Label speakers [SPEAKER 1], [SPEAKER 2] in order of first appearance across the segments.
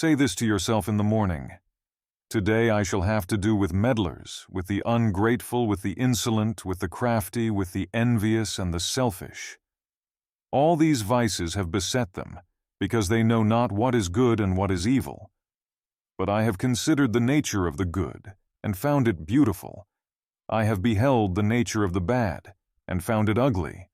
[SPEAKER 1] Say this to yourself in the morning. Today I shall have to do with meddlers, with the ungrateful, with the insolent, with the crafty, with the envious and the selfish. All these vices have beset them, because they know not what is good and what is evil. But I have considered the nature of the good, and found it beautiful. I have beheld the nature of the bad, and found it ugly.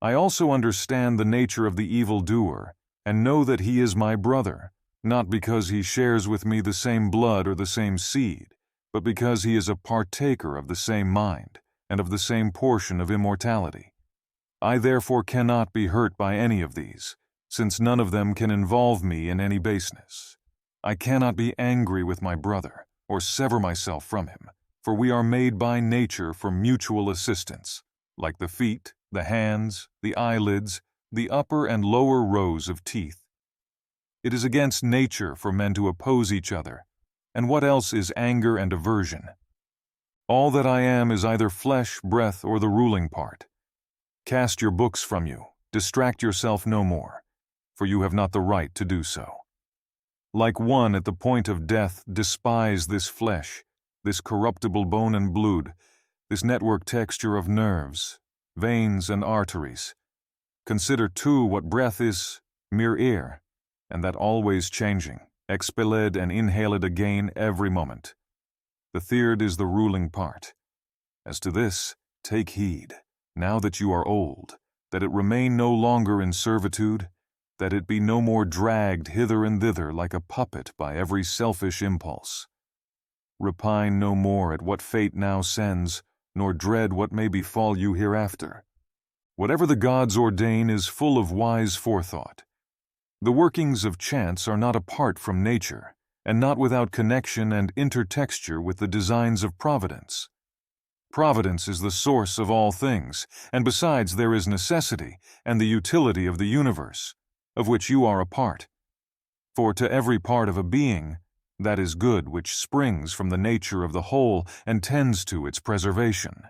[SPEAKER 1] I also understand the nature of the evildoer, and know that he is my brother, not because he shares with me the same blood or the same seed, but because he is a partaker of the same mind, and of the same portion of immortality. I therefore cannot be hurt by any of these, since none of them can involve me in any baseness. I cannot be angry with my brother, or sever myself from him, for we are made by nature for mutual assistance, like the feet, the hands, the eyelids, the upper and lower rows of teeth. It is against nature for men to oppose each other, and what else is anger and aversion? All that I am is either flesh, breath, or the ruling part. Cast your books from you, distract yourself no more, for you have not the right to do so. Like one at the point of death, despise this flesh, this corruptible bone and blood, this network texture of nerves, veins and arteries. Consider too what breath is, mere air, and that always changing, expelled and inhaled again every moment. The third is the ruling part. As to this, take heed, now that you are old, that it remain no longer in servitude, that it be no more dragged hither and thither like a puppet by every selfish impulse. Repine no more at what fate now sends, nor dread what may befall you hereafter. Whatever the gods ordain is full of wise forethought. The workings of chance are not apart from nature, and not without connection and intertexture with the designs of Providence. Providence is the source of all things, and besides there is necessity and the utility of the universe, of which you are a part. For to every part of a being, that is good which springs from the nature of the whole and tends to its preservation.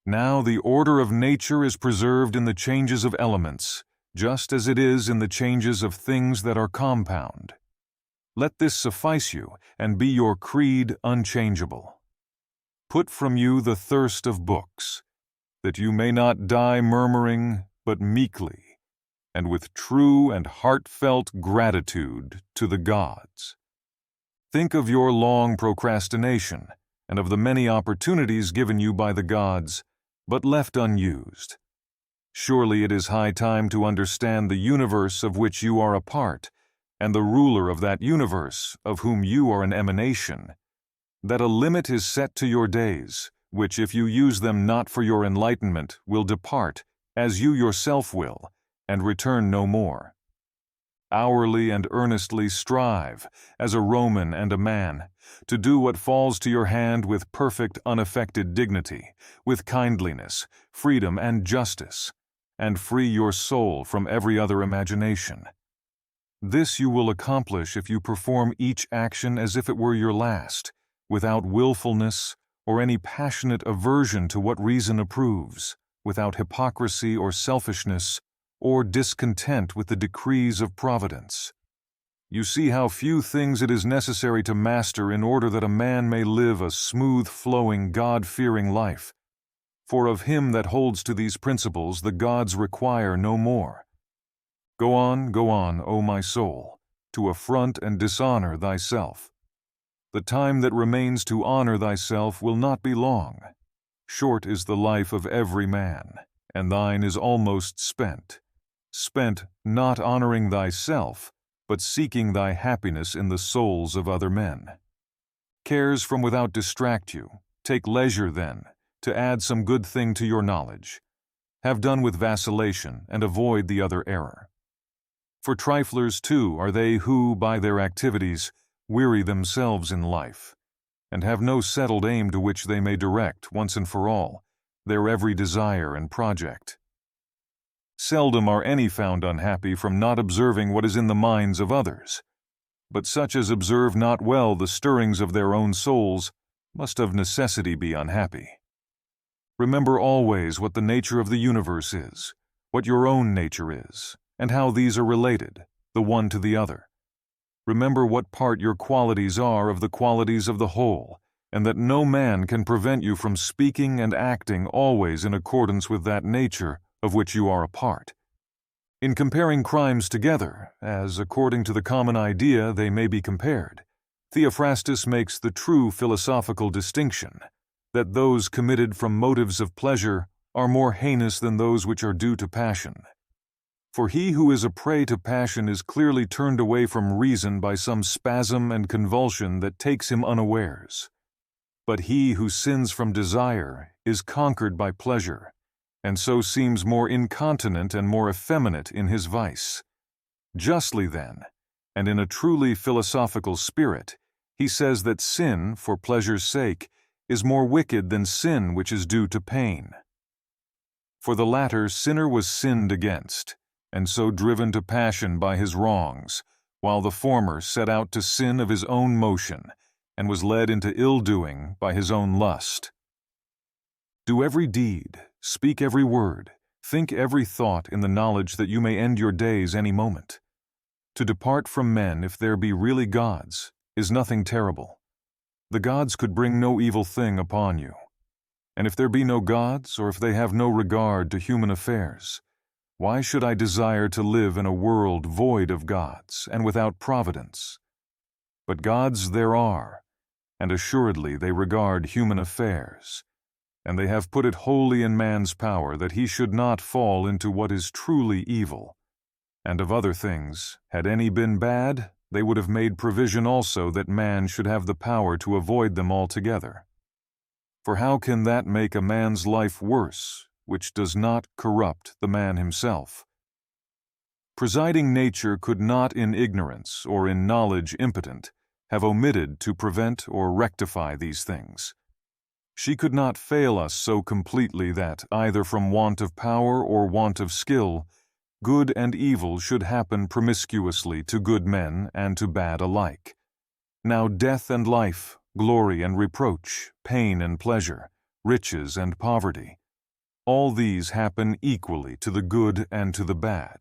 [SPEAKER 1] Now the order of nature is preserved in the changes of elements, just as it is in the changes of things that are compound. Let this suffice you, and be your creed unchangeable. Put from you the thirst of books, that you may not die murmuring, but meekly, and with true and heartfelt gratitude to the gods. Think of your long procrastination, and of the many opportunities given you by the gods, but left unused. Surely it is high time to understand the universe of which you are a part, and the ruler of that universe of whom you are an emanation, that a limit is set to your days, which if you use them not for your enlightenment will depart, as you yourself will, and return no more. Hourly and earnestly strive, as a Roman and a man, to do what falls to your hand with perfect unaffected dignity, with kindliness, freedom, and justice, and free your soul from every other imagination. This you will accomplish if you perform each action as if it were your last, without willfulness or any passionate aversion to what reason approves, without hypocrisy or selfishness, or discontent with the decrees of Providence. You see how few things it is necessary to master in order that a man may live a smooth-flowing, God-fearing life. For of him that holds to these principles the gods require no more. Go on, O my soul, to affront and dishonor thyself. The time that remains to honor thyself will not be long. Short is the life of every man, and thine is almost spent. Spent not honoring thyself, but seeking thy happiness in the souls of other men. Cares from without distract you. Take leisure, then, to add some good thing to your knowledge. Have done with vacillation, and avoid the other error. For triflers, too, are they who, by their activities, weary themselves in life, and have no settled aim to which they may direct, once and for all, their every desire and project. Seldom are any found unhappy from not observing what is in the minds of others, but such as observe not well the stirrings of their own souls must of necessity be unhappy. Remember always what the nature of the universe is, what your own nature is, and how these are related, the one to the other. remember what part your qualities are of the qualities of the whole, and that no man can prevent you from speaking and acting always in accordance with that nature of which you are a part. In comparing crimes together, as according to the common idea they may be compared, Theophrastus makes the true philosophical distinction, that those committed from motives of pleasure are more heinous than those which are due to passion. For he who is a prey to passion is clearly turned away from reason by some spasm and convulsion that takes him unawares. But he who sins from desire is conquered by pleasure, and so seems more incontinent and more effeminate in his vice. Justly then, and in a truly philosophical spirit, he says that sin, for pleasure's sake, is more wicked than sin which is due to pain. For the latter sinner was sinned against, and so driven to passion by his wrongs, while the former set out to sin of his own motion, and was led into ill-doing by his own lust. Do every deed, speak every word, think every thought in the knowledge that you may end your days any moment. To depart from men, if there be really gods, is nothing terrible. The gods could bring no evil thing upon you. And if there be no gods, or if they have no regard to human affairs, why should I desire to live in a world void of gods and without providence? But gods there are, and assuredly they regard human affairs, and they have put it wholly in man's power that he should not fall into what is truly evil. And of other things, had any been bad, they would have made provision also that man should have the power to avoid them altogether. For how can that make a man's life worse, which does not corrupt the man himself? Presiding nature could not in ignorance or in knowledge impotent have omitted to prevent or rectify these things. She could not fail us so completely that, either from want of power or want of skill, good and evil should happen promiscuously to good men and to bad alike. Now death and life, glory and reproach, pain and pleasure, riches and poverty, all these happen equally to the good and to the bad.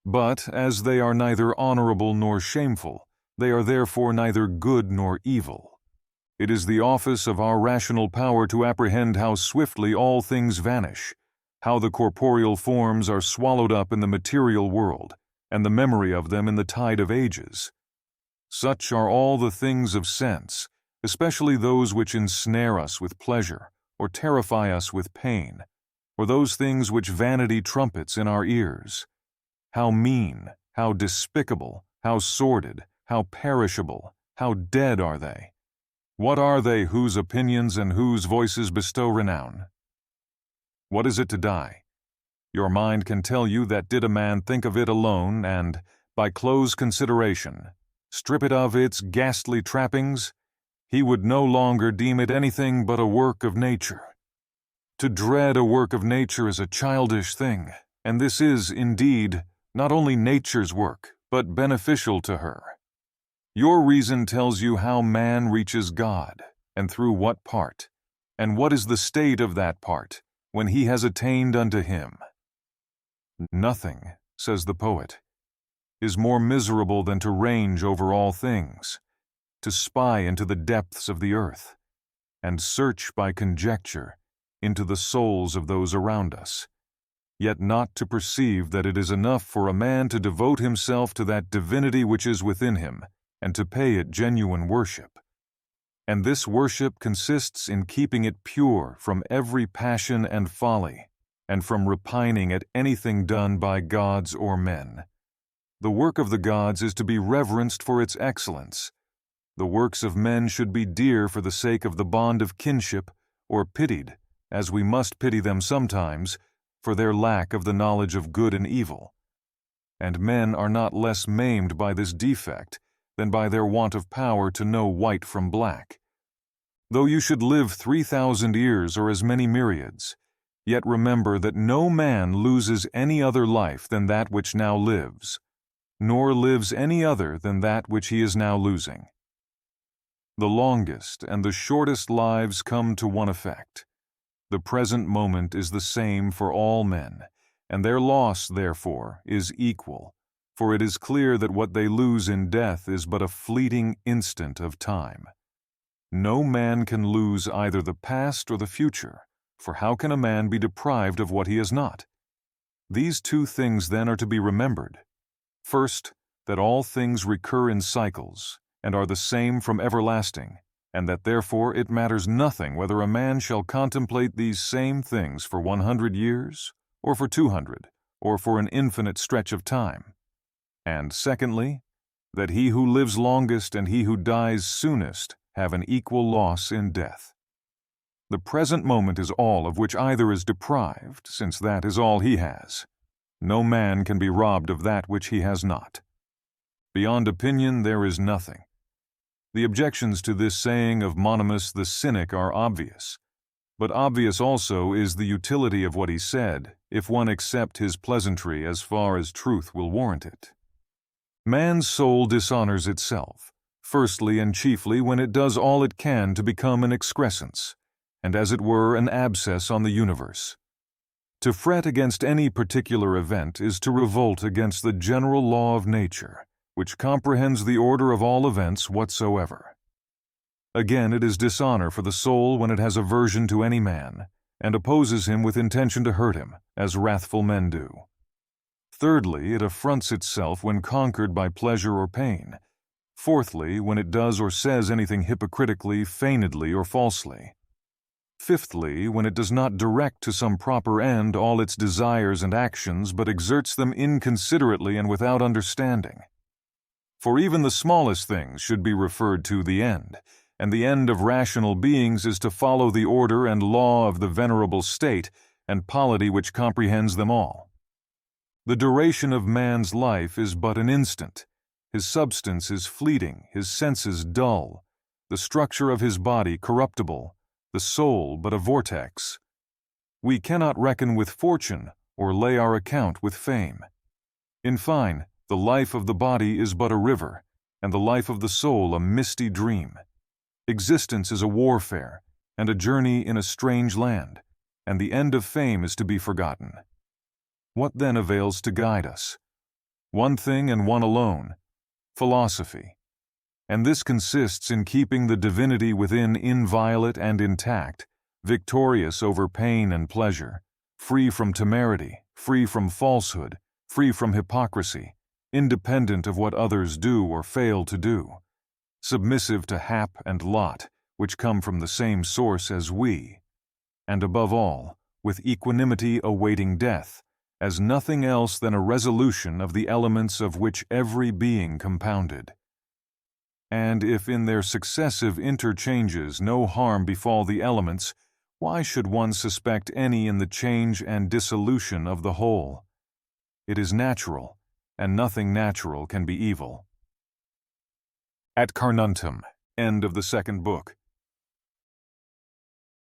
[SPEAKER 1] But as they are neither honorable nor shameful, they are therefore neither good nor evil. It is the office of our rational power to apprehend how swiftly all things vanish, how the corporeal forms are swallowed up in the material world, and the memory of them in the tide of ages. Such are all the things of sense, especially those which ensnare us with pleasure, or terrify us with pain, or those things which vanity trumpets in our ears. How mean, how despicable, how sordid, how perishable, how dead are they! What are they whose opinions and whose voices bestow renown? What is it to die? Your mind can tell you that did a man think of it alone and, by close consideration, strip it of its ghastly trappings, he would no longer deem it anything but a work of nature. To dread a work of nature is a childish thing, and this is, indeed, not only nature's work, but beneficial to her. Your reason tells you how man reaches God, and through what part, and what is the state of that part, when he has attained unto him. Nothing, says the poet, is more miserable than to range over all things, to spy into the depths of the earth, and search by conjecture into the souls of those around us, yet not to perceive that it is enough for a man to devote himself to that divinity which is within him, and to pay it genuine worship. And this worship consists in keeping it pure from every passion and folly, and from repining at anything done by gods or men. The work of the gods is to be reverenced for its excellence. The works of men should be dear for the sake of the bond of kinship, or pitied, as we must pity them sometimes, for their lack of the knowledge of good and evil. And men are not less maimed by this defect than by their want of power to know white from black. Though you should live 3,000 years or as many myriads, yet remember that no man loses any other life than that which now lives, nor lives any other than that which he is now losing. The longest and the shortest lives come to one effect. The present moment is the same for all men, and their loss, therefore, is equal, For it is clear that what they lose in death is but a fleeting instant of time. No man can lose either the past or the future, for how can a man be deprived of what he is not? These two things then are to be remembered. First, that all things recur in cycles, and are the same from everlasting, and that therefore it matters nothing whether a man shall contemplate these same things for 100 years, or for 200, or for an infinite stretch of time. And secondly, that he who lives longest and he who dies soonest have an equal loss in death. The present moment is all of which either is deprived, since that is all he has. No man can be robbed of that which he has not. Beyond opinion there is nothing. The objections to this saying of Monimus the Cynic are obvious, but obvious also is the utility of what he said, if one accept his pleasantry as far as truth will warrant it. Man's soul dishonors itself, firstly and chiefly when it does all it can to become an excrescence, and as it were an abscess on the universe. To fret against any particular event is to revolt against the general law of nature, which comprehends the order of all events whatsoever. Again, it is dishonor for the soul when it has aversion to any man, and opposes him with intention to hurt him, as wrathful men do. Thirdly, it affronts itself when conquered by pleasure or pain. Fourthly, when it does or says anything hypocritically, feignedly, or falsely. Fifthly, when it does not direct to some proper end all its desires and actions, but exerts them inconsiderately and without understanding. For even the smallest things should be referred to the end, and the end of rational beings is to follow the order and law of the venerable state and polity which comprehends them all. The duration of man's life is but an instant. His substance is fleeting, his senses dull, the structure of his body corruptible, the soul but a vortex. We cannot reckon with fortune or lay our account with fame. In fine, the life of the body is but a river, and the life of the soul a misty dream. Existence is a warfare, and a journey in a strange land, and the end of fame is to be forgotten. What then avails to guide us? One thing and one alone, philosophy. And this consists in keeping the divinity within inviolate and intact, victorious over pain and pleasure, free from temerity, free from falsehood, free from hypocrisy, independent of what others do or fail to do, submissive to hap and lot, which come from the same source as we, and above all, with equanimity awaiting death, as nothing else than a resolution of the elements of which every being compounded. And if in their successive interchanges no harm befall the elements, why should one suspect any in the change and dissolution of the whole? It is natural, and nothing natural can be evil. At Carnuntum, end of the second book.